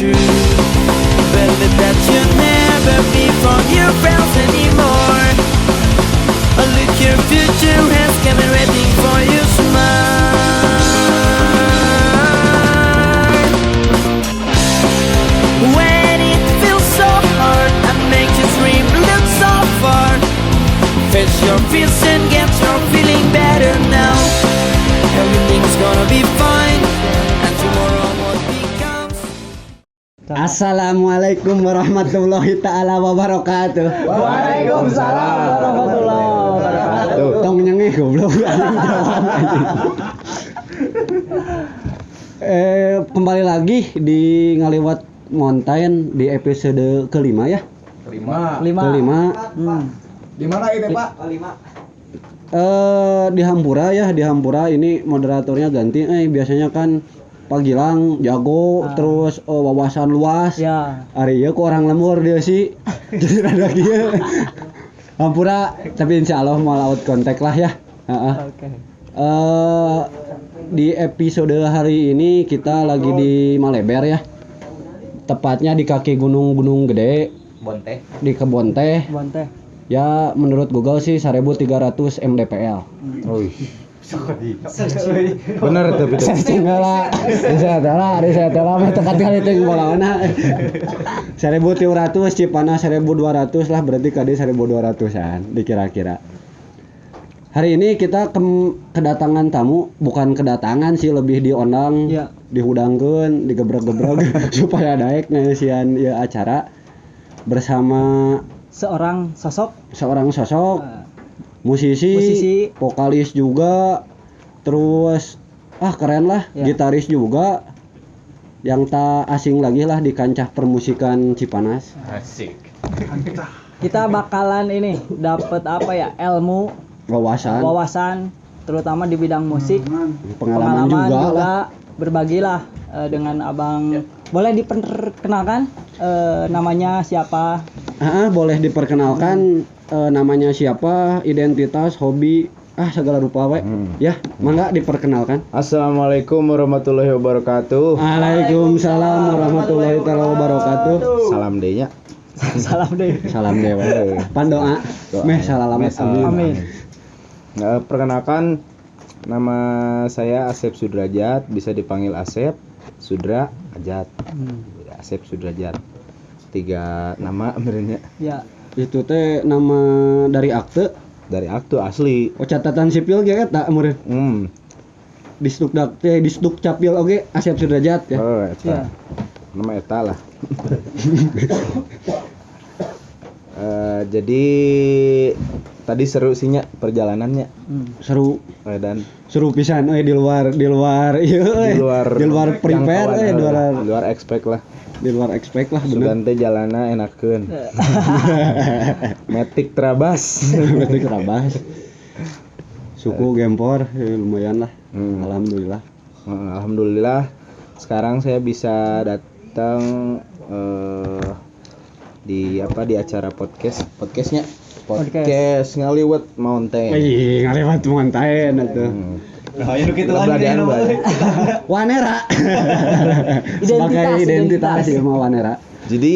true. Believe that you'll never be from your friends anymore. A look, your future has come and waiting for you, smile. When it feels so hard, I make your dream look so far. Face your fears and get your feeling better now. Everything's gonna be fine, and tomorrow what becomes. Assalamualaikum warahmatullahi ta'ala wabarakatuh. Waalaikumsalam warahmatullahi wabarakatuh. Tong nyengih goblok. Kembali lagi di Ngaliwat Mountain di episode kelima ya. Kelima. Di mana itu, Pak? Di Hampura ya, di Hampura ini moderatornya ganti. Biasanya kan Pak Gilang jago, terus wawasan luas. Ya. Ari ya kok orang lembur dia sih. Jadi rada kieu. Hampura, tapi insya Allah mau laut kontak lah ya. Oke. Di episode hari ini kita lagi di Maleber ya. Tepatnya di kaki gunung gede. Bonte. Di kebon teh. Bon teh. Ya menurut Google sih 1300 mdpl. Bener tuh betul. Searching lah. Riset lah mah tekat kali teh bagaimana. 1300 Cipanas 1200 lah, berarti kali 1200-an dikira-kira. Hari ini kita kedatangan tamu, bukan kedatangan sih, lebih diundang, Ya. dihudangkeun, digebrek-gebrek supaya daek ngasian ya acara bersama Seorang sosok musisi, vokalis juga, terus keren lah, Ya. gitaris juga, yang tak asing lagi lah di kancah permusikan Cipanas. Asik. kita bakalan ini dapat apa ya, ilmu, wawasan terutama di bidang musik, Pengalaman juga lah. berbagilah dengan Abang. Boleh diperkenalkan namanya siapa? Boleh diperkenalkan namanya siapa, identitas, hobi, segala rupa we. Ya, mangga diperkenalkan. Assalamualaikum warahmatullahi wabarakatuh. Waalaikumsalam warahmatullahi wabarakatuh. Salam deh nya. Salam deh. Salam dewa. Pandoa. Meh salalamet. Amin. Perkenalkan, nama saya Asep Sudrajat, bisa dipanggil Asep, Sudra, Ajat. Asep Sudrajat. 3 nama sebenarnya. Ya. Itu teh nama dari akte. Dari aktu asli. Catatan sipil ge eta meureun. Di Sduk Capil oge Asep Sudrajat ya. Oh, eta. Ya. Nama eta lah. Jadi tadi seru sih nya perjalanannya. Seru Dan pisan di luar ieu di luar prepare di luar expect lah. di luar expect lah bener. Sugan teh jalanna enakeun. Metik Trabas. Betul kerabas. Suku Gempor lumayan lah. Alhamdulillah. Alhamdulillah sekarang saya bisa datang di acara podcastnya podcast Ngaliwat Mountain. Wih, ngalewat mountain atuh. Keberadaan baik. Wanera. Sebagai identitas ya mah Wanera. Jadi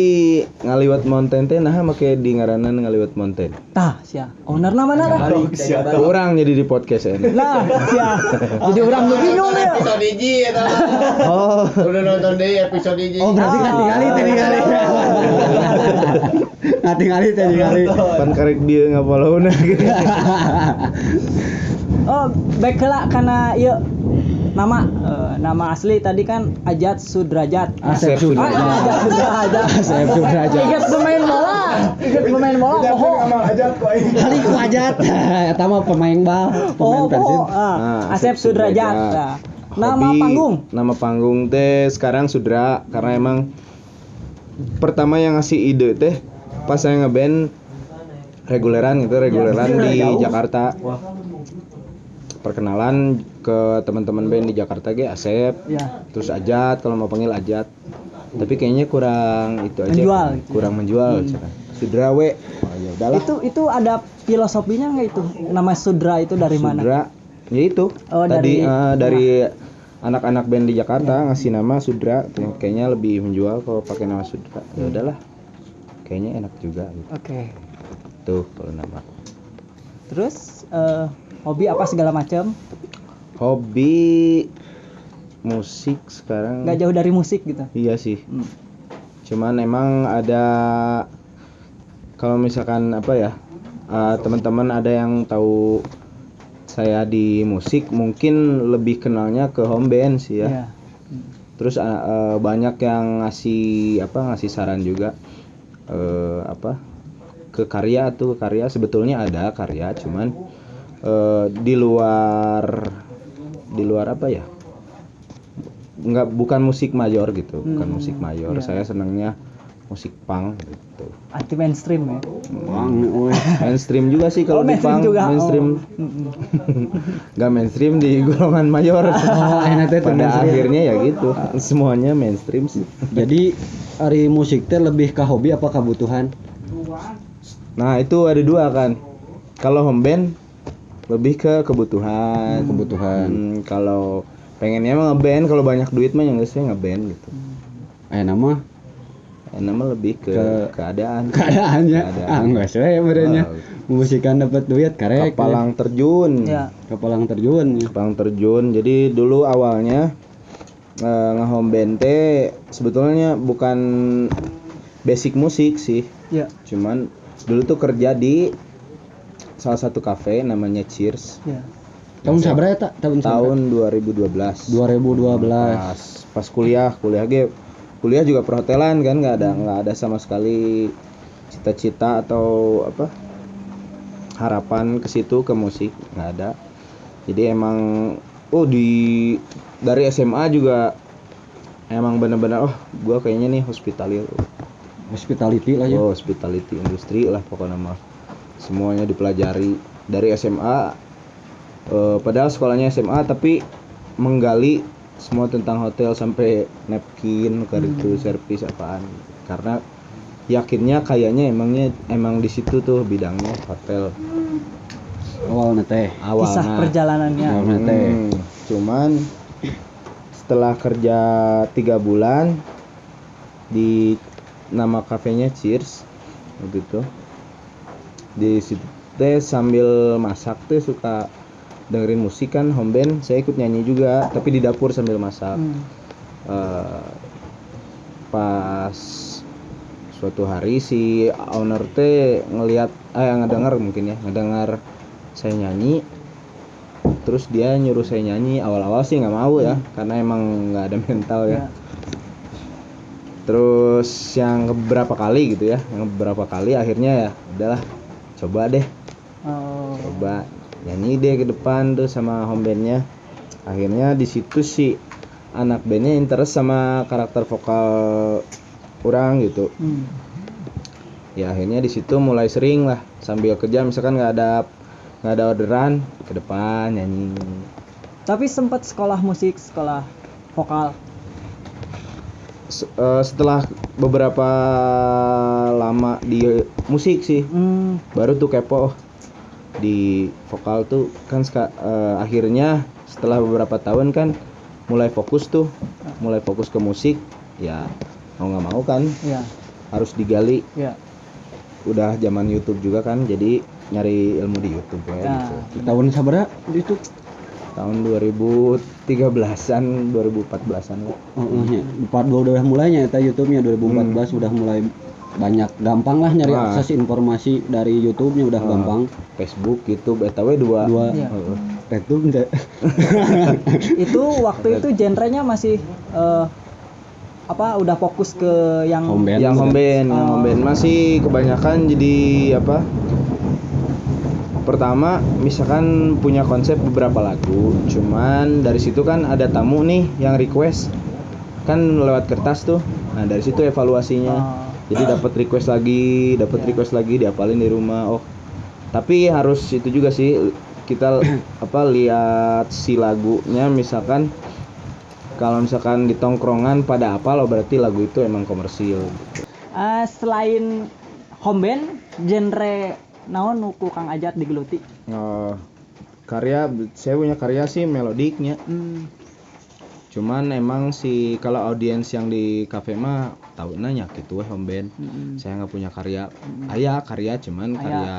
Ngaliwat Mountain teh nah make di ngaranan Ngaliwat Mountain. Tah, sia. Ownerna mana dah? Orang jadi di podcast ini. Lah, sia. Jadi orang nu bingung ya. Episode hiji eta. Oh, Udah nonton deh episode hiji. Oh, berarti katingali. Katingali. pan karek dia ngapalauna gitu. Oh, baik heula kana ieu nama asli tadi kan Ajat Sudrajat. Asep Sudrajat. Ajat Sudrajat. Ingat pemain bola. Kali ku Ajat. Eta mah pemain bal, pemain Persib. Asep Sudrajat. Nama Hobi, panggung. Nama panggung teh sekarang Sudra karena emang pertama yang ngasih ide teh pas saya ngeband reguleran di Jakarta. Perkenalan ke teman-teman band di Jakarta ge Asep. Ya. Terus Ajat kalau mau panggil Ajat. Tapi kayaknya kurang itu aja. Menjual. Kurang menjual. Sudra we. Oh, ya udahlah. Itu ada filosofinya nggak itu? Nama Sudra itu dari mana? Sudra ya itu. Oh, Tadi dari anak-anak band di Jakarta ngasih nama Sudra, kayaknya lebih menjual kalau pakai nama Sudra. Ya udahlah, kayaknya enak juga gitu. Oke. Tuh kalau nama. Terus hobi apa segala macam? Hobi musik sekarang. Nggak jauh dari musik gitu. Iya sih. Cuman emang ada, kalau misalkan apa ya, teman-teman ada yang tahu saya di musik mungkin lebih kenalnya ke home band sih ya. Iya. Terus banyak yang ngasih saran juga ke karya sebetulnya ada karya, cuman di luar apa ya, bukan musik mayor gitu, bukan musik mayor. Iya. Saya senangnya musik punk gitu. Anti mainstream ya. Mainstream juga sih kalau di mainstream punk. juga. Mainstream nggak mainstream di golongan mayor. Pada akhirnya ya gitu, semuanya mainstream sih. Jadi hari musik teh lebih ke hobi apa kebutuhan? Nah itu ada dua kan. Kalau home band lebih ke kebutuhan. Kalau pengennya emang ngeband, kalau banyak duit mah yang saya ngeband gitu. Nama lebih ke keadaannya. Enggak saya berenya. Musikan dapat duit karek. Kapalang terjun. Ya. Kapalang terjun. Jadi dulu awalnya nge-home band teh sebetulnya bukan basic musik sih. Ya. Cuman dulu tuh kerja di salah satu kafe namanya Cheers. Ya. Tahun sabareta? Tahun 2012. Pas kuliah juga perhotelan kan, nggak ada sama sekali cita-cita atau harapan ke situ, ke musik nggak ada. Jadi emang dari SMA juga emang bener-bener gua kayaknya nih hospitality lah ya. Hospitality industri lah pokoknya mah, semuanya dipelajari dari SMA. Padahal sekolahnya SMA tapi menggali semua tentang hotel sampai napkin, itu servis apaan, karena yakinnya kayaknya emang di situ tuh bidangnya hotel. Awalnya Kisah perjalanannya. Cuman setelah kerja 3 bulan di nama kafenya Cheers begitu, di situ teh sambil masak teh suka dengerin musik kan, home band, saya ikut nyanyi juga tapi di dapur sambil masak. Pas suatu hari si owner teh ngedengar saya nyanyi, terus dia nyuruh saya nyanyi. Awal-awal sih nggak mau ya, karena emang nggak ada mental ya. Terus yang beberapa kali akhirnya ya udahlah, coba nyanyi deh ke depan tuh sama home bandnya. Akhirnya di situ si anak bandnya interest sama karakter vokal orang gitu. Ya akhirnya di situ mulai sering lah sambil kerja, misalkan nggak ada orderan, ke depan nyanyi. Tapi sempat sekolah musik, sekolah vokal. Setelah beberapa lama di musik sih, baru tuh kepo di vokal tuh kan. Akhirnya setelah beberapa tahun kan mulai fokus ke musik ya, mau nggak mau kan harus digali. Udah zaman YouTube juga kan, jadi nyari ilmu di YouTube gitu. Tahun sabaraha di YouTube? Tahun 2013-an 2014-an lah. Udah mulainya eta YouTube-nya 2014 udah mulai banyak, gampang lah nyari akses informasi dari YouTube-nya udah gampang. Facebook, YouTube, BTW dua. YouTube enggak. Itu waktu itu genrenya masih udah fokus ke yang home band. Yang home band masih kebanyakan jadi pertama misalkan punya konsep beberapa lagu, cuman dari situ kan ada tamu nih yang request kan lewat kertas tuh. Nah dari situ evaluasinya. Jadi dapat request lagi, diapalin di rumah. Tapi harus itu juga sih, kita lihat si lagunya, misalkan kalau misalkan di tongkrongan pada apal, berarti lagu itu emang komersil. Selain home band, genre naon nu ku Kang Ajat digeluti? Saya punya karya sih melodiknya. Cuman emang si kalau audiens yang di kafe mah tahu nanya gitu home band. Saya nggak punya karya. Aya karya cuman karya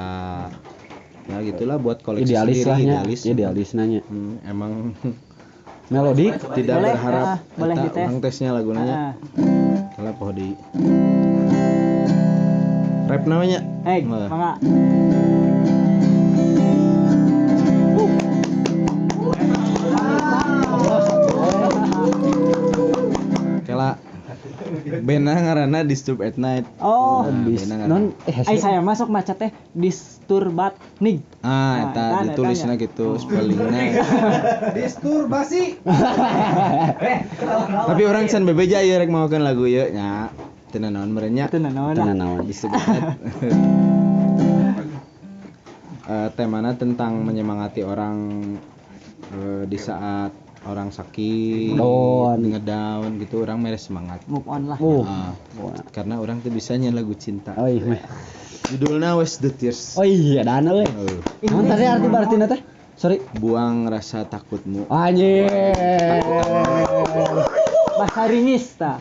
ya gitulah buat koleksi Idealis sendiri, lahnya. Idealis nanya. Emang Melodi tidak Boleh, berharap boleh eta dites. orang tesnya lagu nanya. Kalau poho di rap namanya. Wah. Mangga. Kela bena ngaranna Disturb at Night. Oh, Bena ngaranna. saya masuk macet teh disturbat nih. Eta ditulisnya gitu spellingnya. Disturbasi. Tapi orang can bebeja ya rek mawakeun lagu ieu nya. Teu naon merenya. Itu naon. Naon. Disturb. Temana tentang menyemangati orang di saat orang sakit, ngedown gitu, orang mere semangat. Move on lah. Karena orang tuh bisanya lagu cinta. Oh iya. Judulnya Waste the Tears. Oh iya, dana euy. Naon tadi arti berartina teh? Sorry. Buang rasa takutmu. Anjir. Bahasa Inggris ta.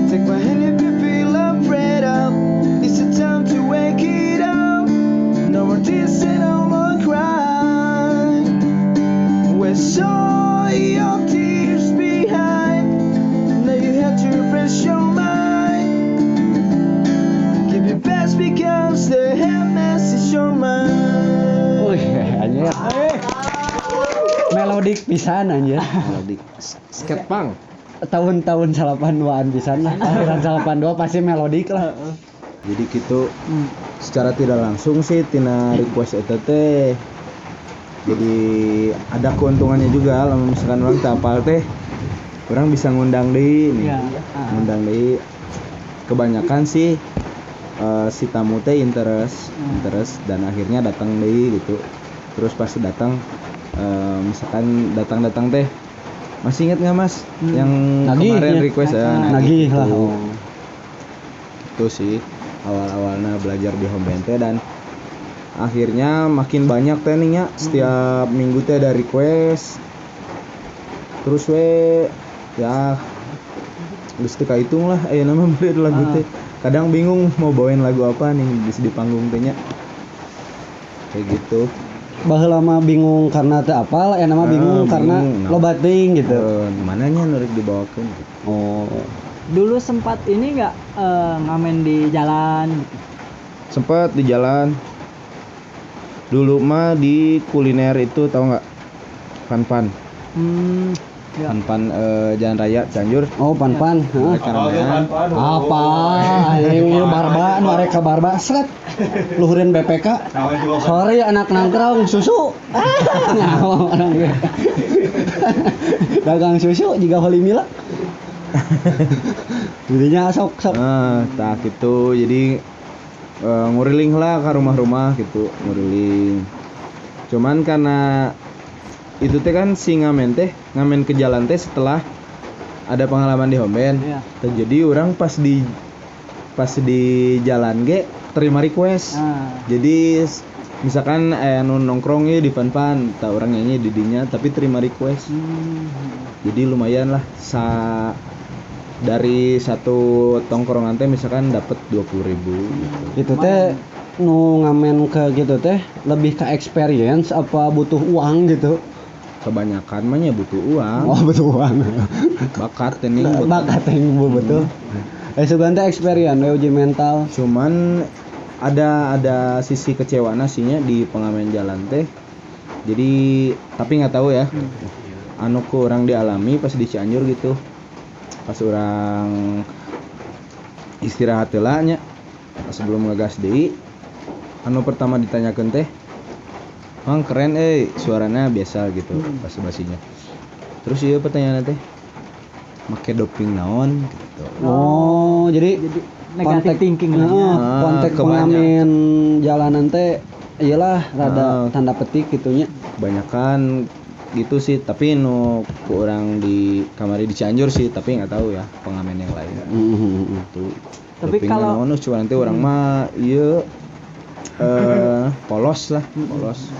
Take my hand if you feel afraid of. It's the time to wake it up. No more tears and no more crying. Where's all your tears behind? Now you have to refresh your mind. Give your best because the happiness is your mind. Oh iya, anjir. Melodik pisan anjir. Melodik skate punk. Tahun-tahun 82-an pisan lah. Akhiran 82 pasti melodik lah. Jadi gitu secara tidak langsung sih tina request eta teh. Jadi ada keuntungannya juga kalau misalkan orang teu apal teh orang bisa ngundang deui nih. Ngundang deui. Kebanyakan sih si tamu teh interest dan akhirnya datang deui gitu. Terus pas datang misalkan datang teh masih ingat nggak mas yang Nagih, kemarin ya. request Nagih lah. Itu sih awal-awalnya belajar di home band teh dan akhirnya makin banyak teh nih ya setiap minggu teh ada request terus ya geus teu kahitung lah aya nama beli lagu teh kadang bingung mau bawain lagu apa nih di panggung teh nya kayak gitu. Baheula mah bingung karena teu apal, nama bingung karena loba ting gitu. Mananya nurik dibawakeun gitu. Oh. Dulu sempat ini nggak ngamen di jalan gitu. Sempat di jalan. Dulu mah di kuliner itu tahu nggak? Pan. Ya. Pan Jalan Raya Cianjur. Oh, pan. Apa? Ini barba, mereka barba. Set. Luhurin BPK. Sorry anak nangkrong susu. Dagang susu juga holi mila. Jadinya sok. Tak gitu. Jadi nguriling lah ke rumah-rumah gitu, nguriling. Cuman karena itu teh kan si ngamen ke jalan teh setelah ada pengalaman di home band. Iya. Jadi orang pas di jalan ge terima request. Jadi misalkan anu nongkrong di pan tak orang nyanyi di dinya tapi terima request. Jadi lumayan lah dari satu tongkrongan teh misalkan dapat 20.000 gitu. Itu teh nu ngamen ke gitu teh lebih ke experience apa butuh uang gitu? Kebanyakan mah nya butuh uang. Oh, butuh uang. Bakat teuing betul. Sugan teh experience uji mental. Cuman ada sisi kecewaan nya di pengamen jalan teh. Jadi tapi nggak tahu ya. Anu ku orang dialami pas di Cianjur gitu. Pas orang istirahat heula nya. Sebelum ngegas deui anu pertama ditanyakeun teh Mang keren suaranya biasa gitu basa-basinya. Terus ieu pertanyaanna teh make doping naon gitu. Oh, jadi negatif thinking lah. Konteks pengamen jalanan teh iyalah rada tanda petik gitunya. Kebanyakan gitu sih, tapi nu ku orang di kamari di Cianjur sih, tapi nggak tahu ya pengamen yang lain. Itu. Tapi kalau cuma nanti orang mah ieu polos lah, polos,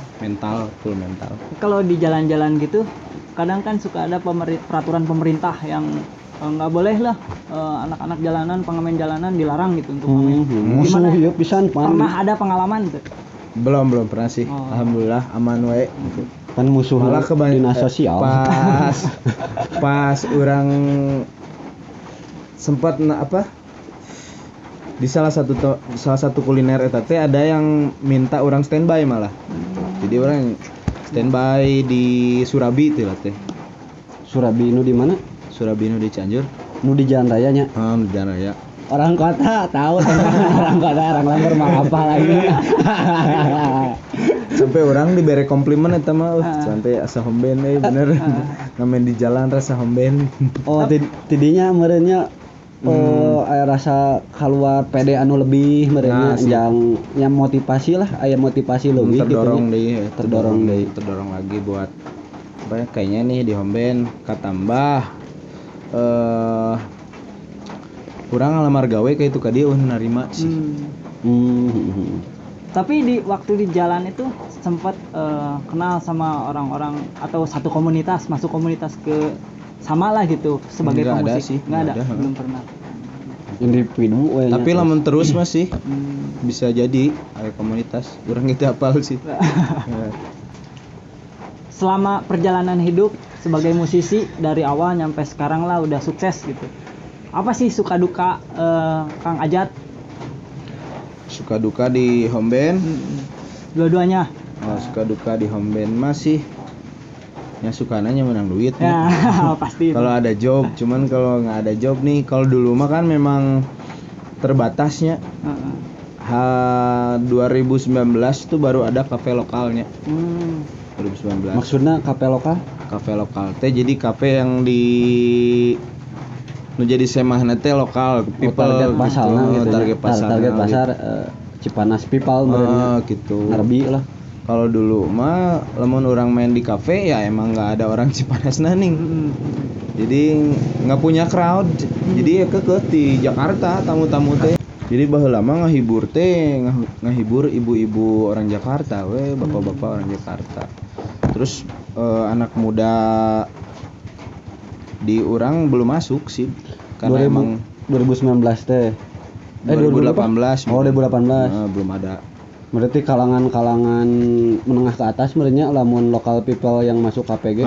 full mental. Kalau di jalan-jalan gitu kadang kan suka ada peraturan pemerintah yang nggak boleh lah anak-anak jalanan, pengamen jalanan dilarang gitu untuk ngamen. Musuh yuk pisan Pernah ada pengalaman tuh? Belum pernah sih. Alhamdulillah aman wae. Kan musuh Malah dinas sosial. Pas orang sempat di salah satu kuliner eta teh ada yang minta orang standby malah. Jadi orang standby di Surabi teh lah teh. Surabi nu di mana? Surabi nu di Cianjur. Nu di jalan raya nya. Di jalan raya. Orang kota tahu orang kota, orang lembur mah apa lagi. Sampai orang diberi komplimen eta mah sampai asa homben bener. Ngamen di jalan rasa homben. Oh tidinya meureunnya aya rasa keluar pede anu lebih meureunnya yang motivasi lah, aya motivasi lebih terdorong lagi buat apa ya, kayaknya nih di homben katambah kurang ngelamar gawe kayak itu kadi nerima sih. Tapi di waktu di jalan itu sempat kenal sama orang-orang atau satu komunitas, masuk komunitas ke sama lah gitu sebagai pemusik. Nggak ada, belum pernah. Individu tapi lamun terus masih bisa jadi ada komunitas. Orang gitu hafal sih. Selama perjalanan hidup sebagai musisi dari awal nyampe sekarang lah udah sukses gitu. Apa sih suka duka Kang Ajat? Suka duka di home band? Dua-duanya. Suka duka di home band masih. Ya sukanya menang duit. Ya, pasti. Kalau ada job, cuman kalau nggak ada job nih, kalau dulu mah kan memang terbatasnya. 2019 tuh baru ada kafe lokalnya. 2019. Maksudnya kafe lokal? Kafe lokal teh jadi kafe yang jadi semahna teh lokal people target pasarna gitu. Target pasar Cipanas people gitu. Ngarbi lah. Kalau dulu mah lamun orang main di kafe ya emang nggak ada orang Cipanas naning. Jadi nggak punya crowd. Jadi ya kekeh di Jakarta tamu-tamu teh. Jadi baheula mah ngahibur ibu-ibu orang Jakarta bapak-bapak orang Jakarta. Terus anak muda di orang belum masuk sih karena emang 2019 teh 2018 oh 2018 belum ada. Berarti kalangan menengah ke atas sebenarnya lamun lokal people yang masuk KPG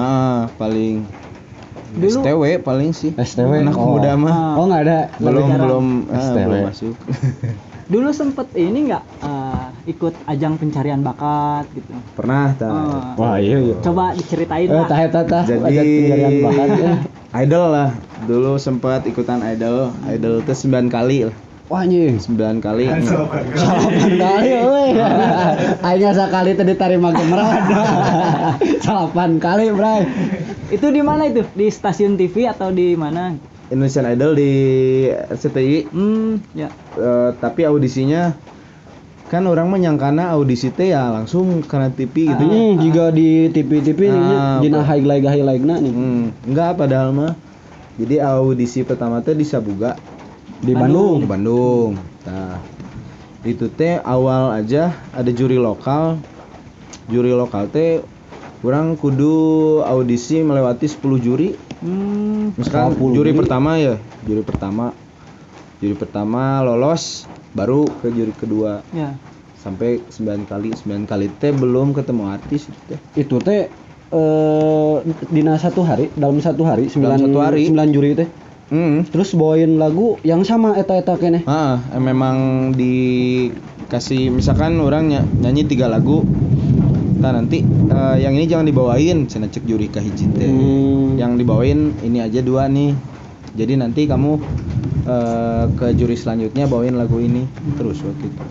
paling dulu, STW paling sih anak muda mah nggak ada belum masuk. Dulu sempet ini nggak ikut ajang pencarian bakat gitu? Pernah wah iya. Coba diceritain lah. Jadi pencarian bakat idol lah. Dulu sempat ikutan idol itu 9 kali lah. Wah anjing 9 kali. 8 kali euy. Aing sakali teh ditarima gemeran. 8 kali, Bray. Itu di mana itu? Di stasiun TV atau di mana? Indonesian Idol di RCTI. Ya. Tapi audisinya kan orang menyangkana audisi teh ya langsung karena TV gitu. Juga di TV dina highlight-na nih. Enggak padahal mah. Jadi audisi pertama teh di Sabuga di Bandung. Nah, itu teh awal aja ada juri lokal. Juri lokal teh orang kudu audisi melewati 10 juri. Misalkan juri pertama lolos baru ke juri kedua. Ya. Sampai 9 kali teh belum ketemu artis itu teh dalam satu hari 9 juri teh. Terus bawain lagu yang sama eta keneh. Memang dikasih misalkan orang nyanyi 3 lagu. Nah nanti yang ini jangan dibawain, cenah cek juri ka hiji teh. Yang dibawain ini aja 2 nih. Jadi nanti kamu ke juri selanjutnya bawain lagu ini terus waktu itu.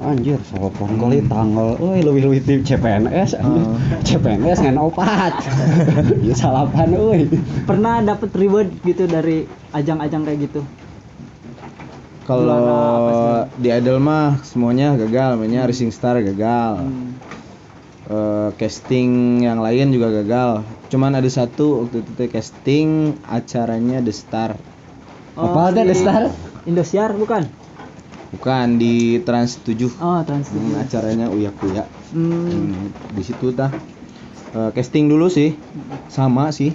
Anjir, sopon kali tanggal leuwih di CPNS anjir. CPNS ngan opat. Ya salapan euy. Pernah dapet reward gitu dari ajang-ajang kayak gitu? Kalau di Idol mah semuanya gagal, namanya Rising Star gagal. Casting yang lain juga gagal. Cuman ada satu waktu itu casting acaranya The Star. Apa ada The Star? Indosiar bukan? Bukan di Trans 7. Oh, Trans 7. Acaranya Uya Kuya. Di situ tah casting dulu sih. Sama sih.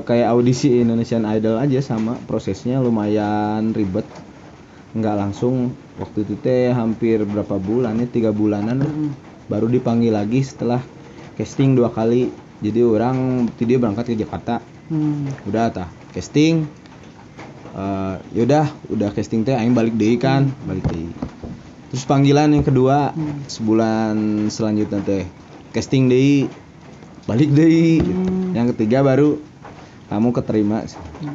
Kayak audisi Indonesian Idol aja, sama prosesnya lumayan ribet. Nggak langsung, waktu itu teh hampir berapa bulan ya, 3 bulanan baru dipanggil lagi setelah casting 2 kali. Jadi orang dia berangkat ke Jakarta. Udah tah casting. Yaudah udah casting teh aing balik deui kan, balik deui. Terus panggilan yang kedua sebulan selanjutnya teh casting deui, balik deui. Yang ketiga baru kamu keterima.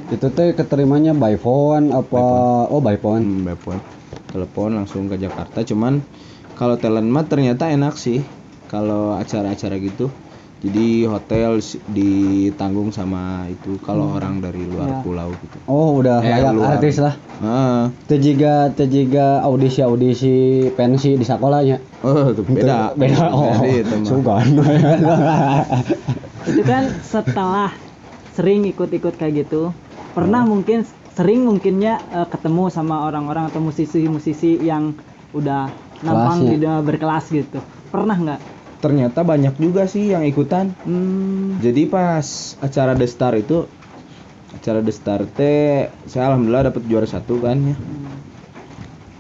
Itu teh keterimanya by phone apa? Oh, by phone. By phone. Telepon langsung ke Jakarta. Cuman kalau talent mah ternyata enak sih kalau acara-acara gitu. Jadi hotel ditanggung sama itu kalau orang dari luar pulau gitu. Oh, udah layak luar. artis lah. Teu jiga audisi pensi di sekolahnya. Oh, itu beda. Beda. Oh, sugan. Itu kan setelah sering ikut-ikut kayak gitu, pernah mungkin sering mungkinnya ketemu sama orang-orang atau musisi-musisi yang udah nampang udah berkelas gitu. Pernah nggak? Ternyata banyak juga sih yang ikutan. Jadi pas acara The Star itu, acara The Star teh saya alhamdulillah dapat juara 1 kan ya.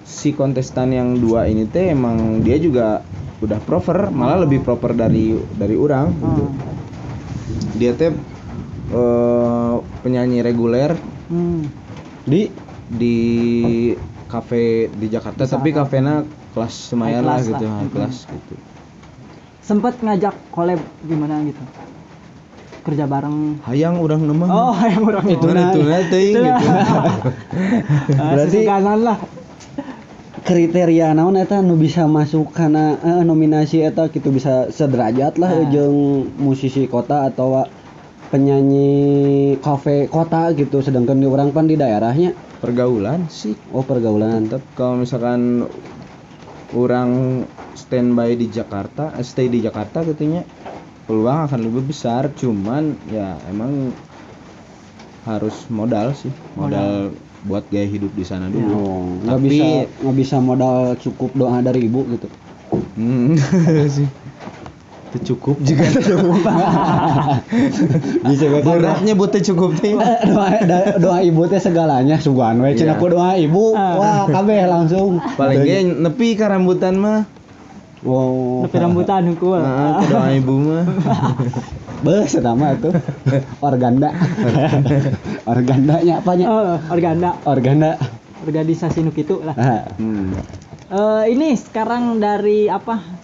Si kontestan yang 2 ini teh emang dia juga udah proper, malah lebih proper dari orang gitu. Dia teh penyanyi reguler di kafe di Jakarta, tapi kafenya kelas lumayan lah gitu, kelas gitu. Sempet ngajak collab gimana gitu, kerja bareng. Hayang urang nemah. Oh, hayang urang itu teuing gitu. Berarti kanan lah. Kriteria naon eta nu bisa masuk kana nominasi eta kitu, bisa sederajat lah jeung musisi kota atau penyanyi kafe kota gitu, sedangkan di orang pan di daerahnya pergaulan sih. Oh, pergaulan. Tetap kalau misalkan orang standby di Jakarta, stay di Jakarta katanya peluang akan lebih besar, cuman ya emang harus modal sih, modal buat gaya hidup di sana dulu. Nggak bisa modal cukup doa dari ibu gitu. Sih. Itu cukup juga. Bisa berat nyebut teh cukup teh. Doa ibu teh segalanya, sugan we cenah doa ibu. Wah, kabeh langsung. Paling ge nepi ka rambutan mah. Wow. Nepi rambutan hungkul. Doa ibu mah. Beus eta mah tuh. Organda. Organdanya apanya? Organda. Organisasi nu kitu lah. Ini sekarang dari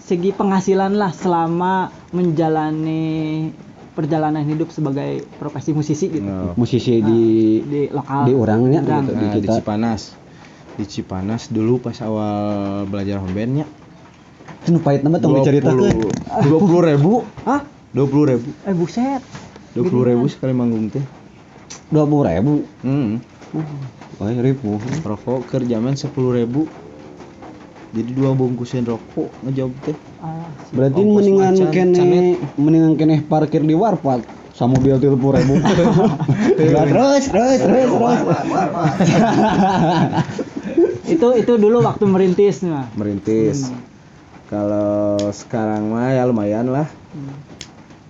segi penghasilan lah selama menjalani perjalanan hidup sebagai profesi musisi gitu. Musisi di lokal, di orangnya gitu, di Cipanas. Di Cipanas dulu pas awal belajar home bandnya. Nu pahit nama tong diceritakeun. 20.000. Hah? 20.000. Buset. 20.000 sekali manggung teh. 20.000. Oh, ribu. Rokok keur zaman 10.000. Jadi 2 bungkusin rokok ngejawab teh. Berarti mendingan kene parkir di warpat sama biaya 30.000. Terus. Itu dulu waktu merintis mah. Merintis. Kalau sekarang mah ya lumayan lah.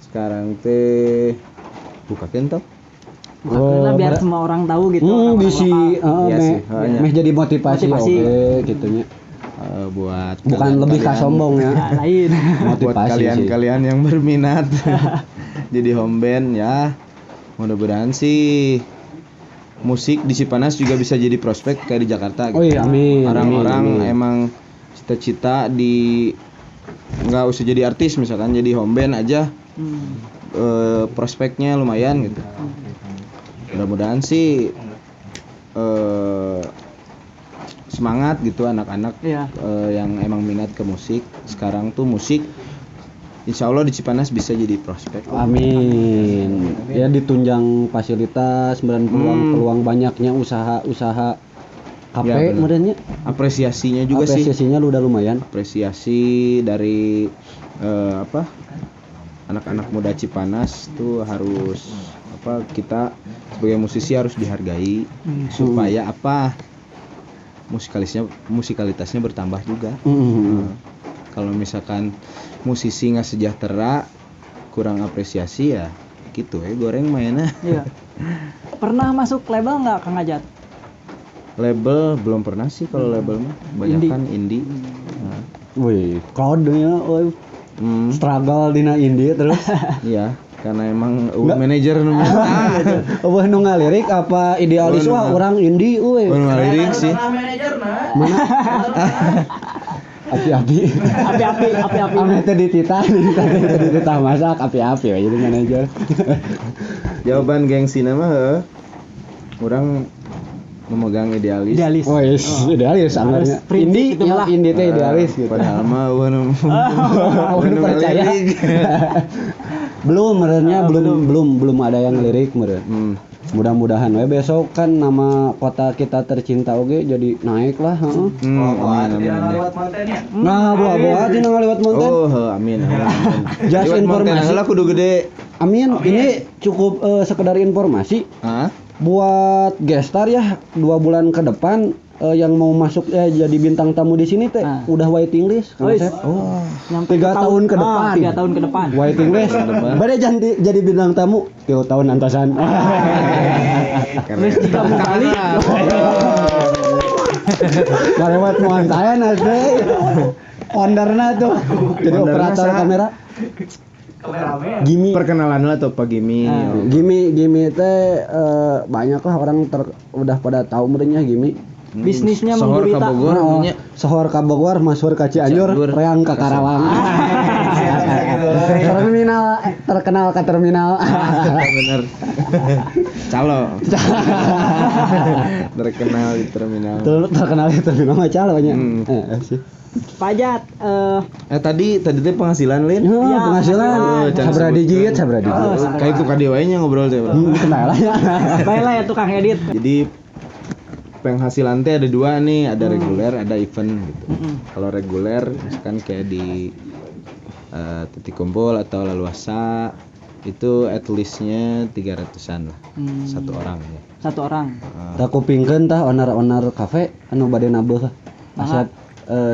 Sekarang teh bukakeun tau. Bukakeun lah biar semua orang tahu gitu. Meh jadi motivasi gitunya. Buat bukan lebih ka sombong ya. Lain. Buat kalian yang berminat jadi home band ya. Mudah-mudahan sih musik di Cipanas juga bisa jadi prospek kayak di Jakarta gitu. Oh iya, amin. Orang-orang emang cita-cita nggak usah jadi artis, misalkan jadi home band aja. Prospeknya lumayan gitu. Mudah-mudahan sih semangat gitu anak-anak yang emang minat ke musik. Sekarang tuh musik insya Allah di Cipanas bisa jadi prospek. Amin. Ya ditunjang fasilitas dan peluang banyaknya usaha kafe kemudiannya. Apresiasinya juga Apresiasinya udah lumayan. Apresiasi dari anak-anak muda Cipanas tuh harus kita sebagai musisi harus dihargai supaya musikalitasnya bertambah juga. Kalau misalkan musisi nggak sejahtera, kurang apresiasi ya gitu goreng mainnya. Iya. Pernah masuk label nggak Kang Ajat? Label belum pernah sih kalau label mah banyakan indie. Nah, Wih, kodenya struggle dina indie terus. iya, karena emang manajer nu minta. Eueuh nu ngalirik apa idealis wah urang indie euy. Ngalirik sih. Mana? Api-api. Api-api. Ame teh dititah masak api-api we jadi manajer. Jawaban gengsina mah urang memegang idealis. Wes, idealis anggarnya. prinsip Indie, itu malah. indie teh idealis gitu. Padahal mah Udah percaya. Belum merenya belum ada yang lirik meren. Mudah-mudahan we besok kan nama kota kita tercinta oge jadi naik lah, heeh. Amin. Nah, buah-buah tina ngaliwat monten. Oh, amin. Just Liwat informasi. Mountain heula kudu gede. Amin, ini cukup sekedar informasi Hah? buat gestar ya 2 bulan ke depan yang mau masuk jadi bintang tamu di sini teh udah waiting list Wis. konsep. Yang 3 tahun ke depan. 3 tahun ke depan. Waiting list. Bade jadi bintang tamu 3 tahun antasan. Wis 3 kali. Lewat mohan saya nasbe. Onderna tuh. Jadi Onderna operator saha? kamera. Gimi. Perkenalan lah tuh Pak Gimi. Gimi teh banyak lah orang udah pada tahu merenya Gimi. Bisnisnya Sohor menggurita. ka Bogor nya. Sohor ka Bogor, masur ka Cianjur, Cianjur. reang ka Karawang. Terkenal ka terminal. Bener. Calo. Terkenal di terminal. Terkenal di terminal mah calo nya. Sih. Pak Ajat, Tadi teh penghasilan Lin. Ya, penghasilan. jangan Sabra digit. Kayak itu ka dieu nya ngobrol teh. Kenal lah ya. baiklah ya tukang edit. Jadi penghasilan teh ada 2 nih, ada reguler, ada event gitu. Kalau reguler misalkan kayak di titik kumpul atau leluasa itu at least-nya 300-an lah. Satu orang ya. Satu orang. Tak kupingkeun tah owner kafe anu bade nabeuh. Aset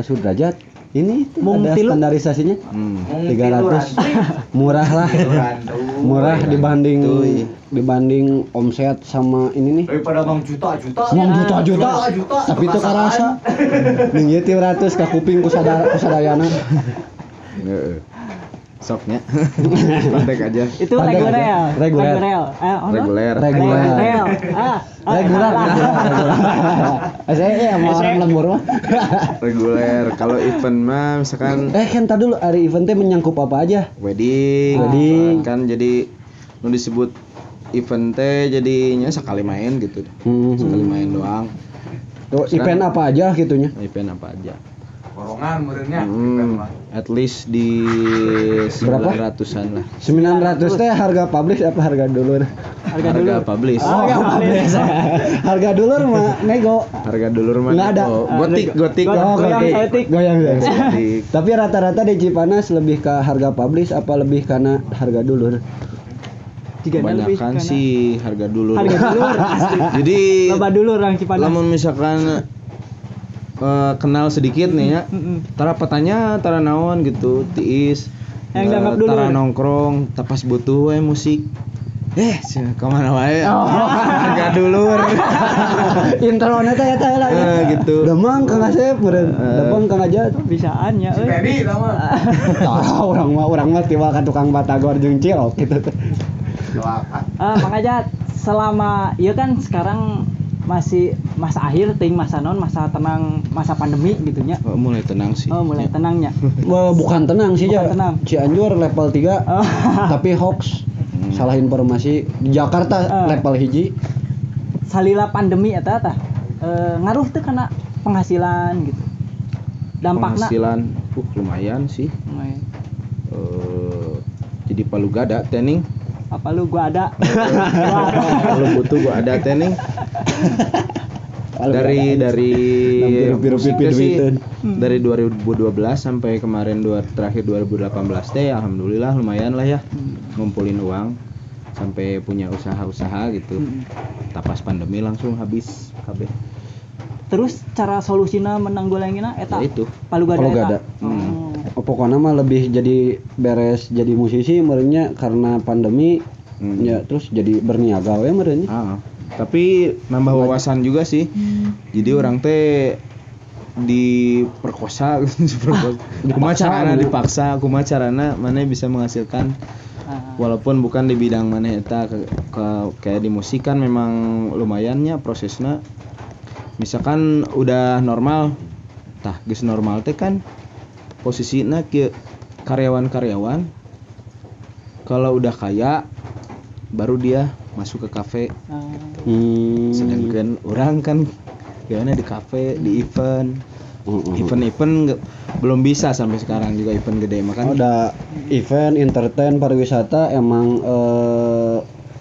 Sudrajat. Ini tuh Mung ada tilu. standarisasinya. 300. Murah lah. Murah dibanding omset sama ini nih. Daripada Bang juta-juta. Mang juta-juta. Tapi itu karasa. Ning ieu 300 ka kuping ku sadayana. Heeh. Soknya. Kontak aja. Itu Pandai reguler. aja. Reguler. Reguler. Reguler. Reguler. Saya sama orang lembur mah. Reguler. Kalau event mah misalkan Kan tadi dulu hari event teh menyangkup apa aja? wedding. Kan jadi nu disebut event teh jadinya sekali main gitu. Sekali main doang. Tuh, event apa aja gitunya? Event apa aja. Borongan meureunnya. At least di Berapa? 900-an lah. 900 teh harga publish apa harga dulur? Harga publish. Publish. Harga dulur mah nego. Harga dulur mah Nggak ada. gotik. Oh, goyang. Gotik. Tapi rata-rata di Cipanas lebih ke harga publish apa lebih karena harga dulur? Kebanyakan sih harga dulur. Harga dulur asli. Jadi Loba dulu orang Cipanas. lamun misalkan kenal sedikit nih ya. Tara petanya, tara naon gitu, tiis. Yang dianggap dulur. Tara nongkrong, tapas butuh we musik. Kemana wae? Harga dulur. Introna teh eta lah. Gitu. Demang Kang Asep meureun. Demang Kang Ajat. Bisaan ya euy. Tadi lama. Tah urang mah tiba ka tukang batagor jeung cilok gitu teh. Mang Ajat, selama ya kan sekarang masih masa akhir ting masa tenang masa pandemi gitunya. Mulai tenang sih. Mulai tenangnya. Bukan tenang sih Bukan ya. tenang. Cianjur level 3 tapi hoax. Salah informasi di Jakarta level hiji. Salila pandemi eta tah ngaruh teh kana penghasilan gitu. Dampakna Penghasilan lumayan sih. Jadi palu gada tening. Apa lu gua ada. Kalau butuh gua ada tening. Dari musiknya sih dari 2012 sampai kemarin terakhir 2018 teh alhamdulillah lumayan lah ya ngumpulin uang sampai punya usaha-usaha gitu. Tapas pandemi langsung habis kabeh. Terus cara solusina menanggulanginya eta Ya itu. palugada Palugada. eta. Oh. Pokoknya mah lebih jadi beres jadi musisi merenya karena pandemi ya terus jadi berniaga we merenya. Tapi nambah wawasan juga sih. Jadi orang teh diperkosa kumaha carana dipaksa kumaha carana maneh bisa menghasilkan walaupun bukan di bidang maneh eta kayak di musik kan memang lumayannya prosesnya misalkan udah normal tah geus normal teh kan posisinya ke karyawan-karyawan kalau udah kaya baru dia masuk ke kafe sedangkan orang kan gimana di kafe di event belum bisa sampai sekarang juga event gede makanya Ada event, entertain, pariwisata emang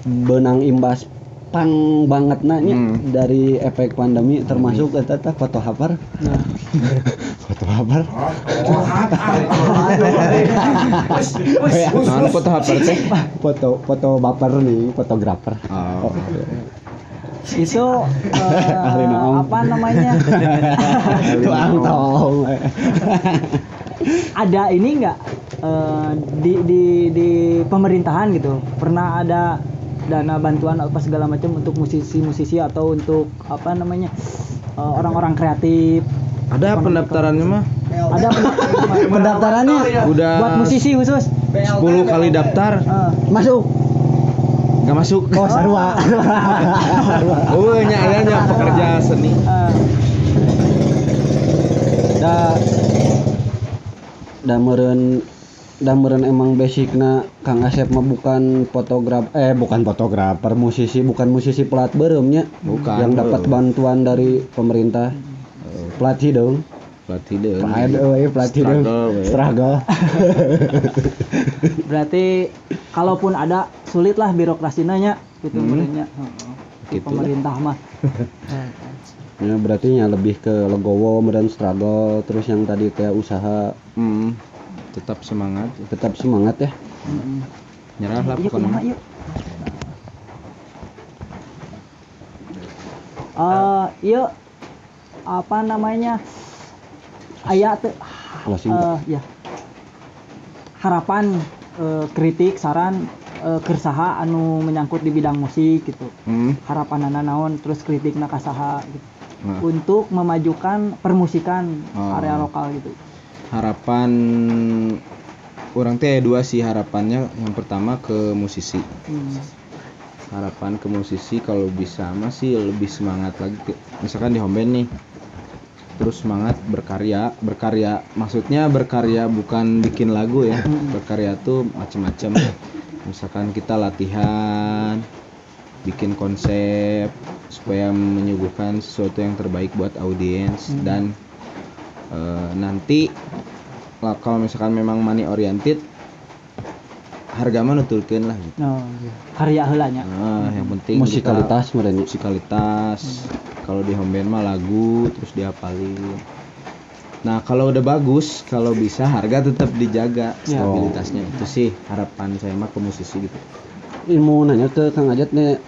benang imbas pang banget nanya dari efek pandemi termasuk eta teh foto hapar. Foto hapar. nah foto HP teh Foto baper nih, fotografer. Itu Ahli naon. apa namanya? Tuang tong. Ada ini enggak di pemerintahan gitu. Pernah ada dana bantuan apa segala macam untuk musisi-musisi atau untuk apa namanya? Orang-orang kreatif. ada pendaftarannya mah Ada pendaftarannya udah buat musisi khusus. 10 kali daftar Masuk. nggak masuk Oh, sarua. oh nya pekerja seni Da meureun emang basicna Kang Asep mah bukan fotografer, bukan musisi pelat beureumnya. Bukan, Yang dapat bantuan dari pemerintah. Pelat hidung. Pelat hidung. Struggle. Berarti kalaupun ada sulit lah birokrasinya nya gitu sebenarnya. Gitu Pemerintah mah. Ya berarti nya lebih ke legowo meureun struggle terus yang tadi kayak usaha tetap semangat ya. nyerah lah Yuk, pokoknya kumaha, yuk. Yuk apa namanya? Aya teh Closing. ya. Harapan kritik saran kersaha anu menyangkut di bidang musik gitu. Harapanana naon terus kritikna ka saha gitu. Untuk memajukan permusikan area lokal gitu. harapan orang teh dua sih harapannya yang pertama ke musisi harapan ke musisi kalau bisa masih lebih semangat lagi misalkan di home band nih terus semangat berkarya maksudnya berkarya bukan bikin lagu ya berkarya tuh macam-macam misalkan kita latihan bikin konsep supaya menyuguhkan sesuatu yang terbaik buat audiens dan nanti kalau misalkan memang money oriented harga mah nutulkeun lah gitu. Karya heula nya. Yang penting Musikalitas merenya. Kalau di home band mah lagu terus dihafalin. Nah, kalau udah bagus, kalau bisa harga tetap dijaga stabilitasnya. Itu sih harapan saya mah ke musisi gitu. Ilmu nanya ke Kang Ajat nih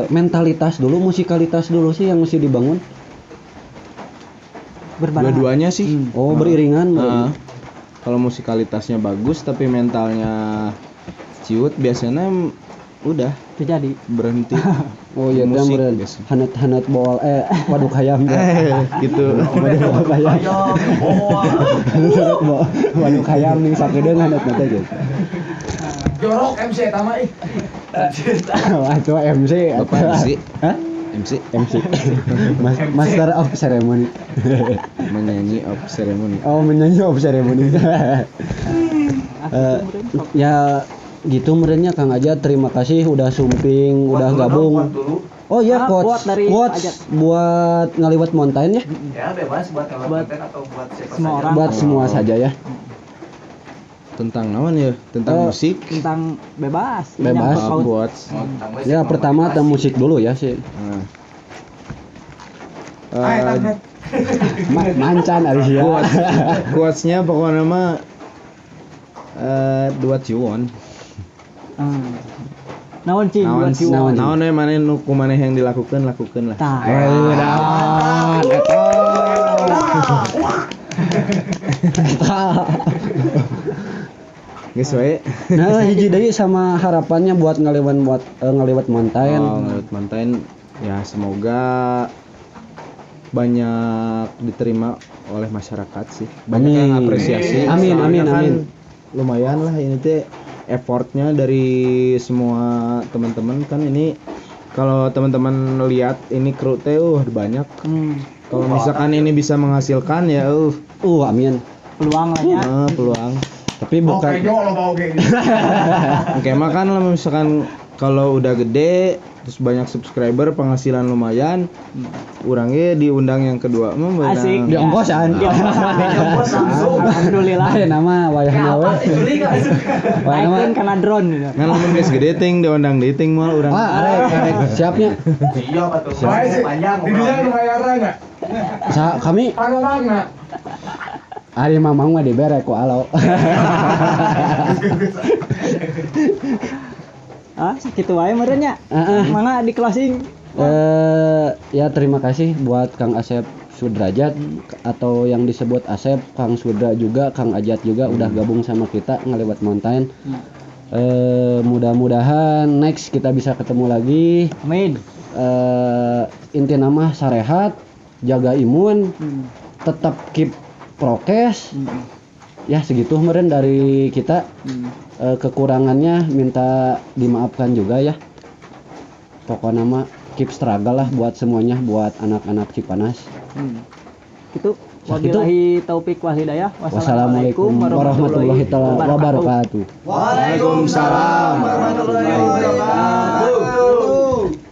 mentalitas dulu, musikalitas dulu sih yang mesti dibangun. Dua-duanya sih. Beriringan. Kalau musikalitasnya bagus tapi mentalnya ciut biasanya udah Terjadi. berhenti. Oh iya kan musik beren. biasa. Hanat boal waduk hayam Gitu. waduk hayam. Waduk hayam ning sakedeung hanat teh gitu. Jorok MC eta mah ih. Wah, itu MC. Bapak MC. Hah? MC Master of Ceremony. menyanyi of ceremony. Oh, menyanyi of ceremony. Ya gitu merenya Kang Ajat, terima kasih udah sumping, udah gabung. Oh iya, quotes dari Ajat. buat ngaliwat mountain ya. Ya bebas buat kalau konten atau buat siapa Semua saja. orang. Buat semua saja ya. Tentang naon ya? Tentang musik. Tentang bebas. Bebas. Menyangkut paut. Buat Ya pertama tentang musik dulu ya sih. Mancan Arisia. Quotes-nya pokoknya mah do what you want. Naon cing Naon buat jiwa. naon we maneh nu kumaneh yang lakukan lah. Tah. Geus we. Nah, hiji deui sama harapannya buat ngalewat mountain. Lewat Mantain ya semoga banyak diterima oleh masyarakat sih. Banyak yang Amin. apresiasi. Amin, Soalnya amin, kan amin. lumayan lah ini teh effortnya dari semua teman-teman kan ini kalau teman-teman lihat ini kru teh banyak. Kalau misalkan ini bisa menghasilkan ya Amin. Peluang lah ya. peluang. Tapi Oh, bukan kayak lo mau kayak gitu. Oke, mah kan lah misalkan kalau udah gede terus banyak subscriber penghasilan lumayan orangnya diundang yang kedua mah Asik. di ongkosan. Alhamdulillah. Nama wayahna we. Wayahna Naikkeun kana drone gitu. kan lamun geus gede ting diundang dating mah urang arek siapnya. Iya betul. Baik sih. Di dia lumayan enggak? Kami Pangomangna. ari mamang mah dibere ku alo. Segitu wae meureun nya. Mana di closing? Ya terima kasih buat Kang Asep Sudrajat atau yang disebut Asep, Kang Sudra juga, Kang Ajat juga udah gabung sama kita ngelewat mountain. Mudah-mudahan next kita bisa ketemu lagi. Amin. Inti nama sarehat, jaga imun, tetap keep prokes. Ya segitu meren dari kita. Kekurangannya minta dimaafkan juga ya. Pokoknya mah keep struggle lah buat semuanya, buat anak-anak Cipanas. Itu Nah, wabillahi taufik wal hidayah. Wassalamualaikum warahmatullahi wabarakatuh. Waalaikumsalam warahmatullahi wabarakatuh.